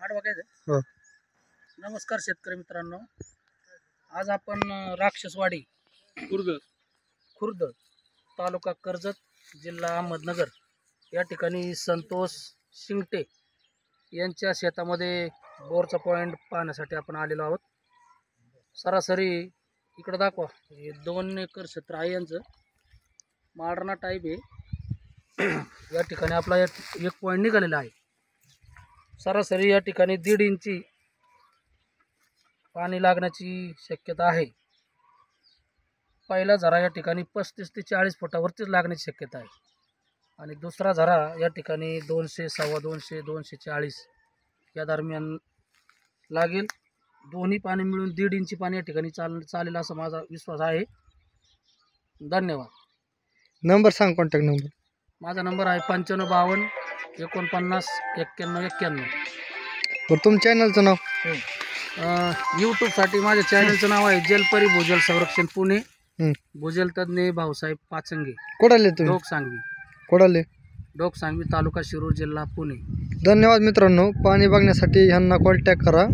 आडवा काय हो. नमस्कार शेतकरी मित्रांनो, आज आपण राक्षसवाडी खुर्द तालुका कर्जत जिल्हा अहमदनगर या ठिकाणी संतोष शिंगटे यांच्या शेतामध्ये बोरचा पॉइंट पाहण्यासाठी आपण आलेलो आहोत। सरासरी इकडे दाखवा, हे 2 एकर क्षेत्र आहे यांचं, माडर्ना टाईप आहे। या ठिकाणी आपला एक पॉइंट निघालेला आहे। सरासरी या ठिकाणी 1.5 इंची पाणी लागण्याची शक्यता आहे। पहिला झरा या ठिकाणी 35 ते 40 फुटावरतीच लागण्याची शक्यता आहे आणि दुसरा झरा या ठिकाणी 200, 250, 240 या दरम्यान लागेल। दोन्ही पाणी मिळून 1.5 इंची पाणी या ठिकाणी चालेल असा माझा विश्वास आहे। धन्यवाद। नंबर सांग, कॉन्टॅक्ट नंबर। माझा नंबर आहे 9552 49 91 91। बरं, तुमच्या चॅनलचं नाव? यूट्यूबसाठी माझ्या चॅनलचं नाव आहे जलपरी भूजल संरक्षण पुणे, भूजल तज्ञ भाऊसाहेब पाचंगे, कोडाले तुम्ही? डोकसांगवी, कोडाले, डोकसांगवी तालुका शिरूर जिल्हा पुणे। धन्यवाद मित्रांनो, पाणी बघण्यासाठी ह्यांना कॉन्टॅक्ट करा।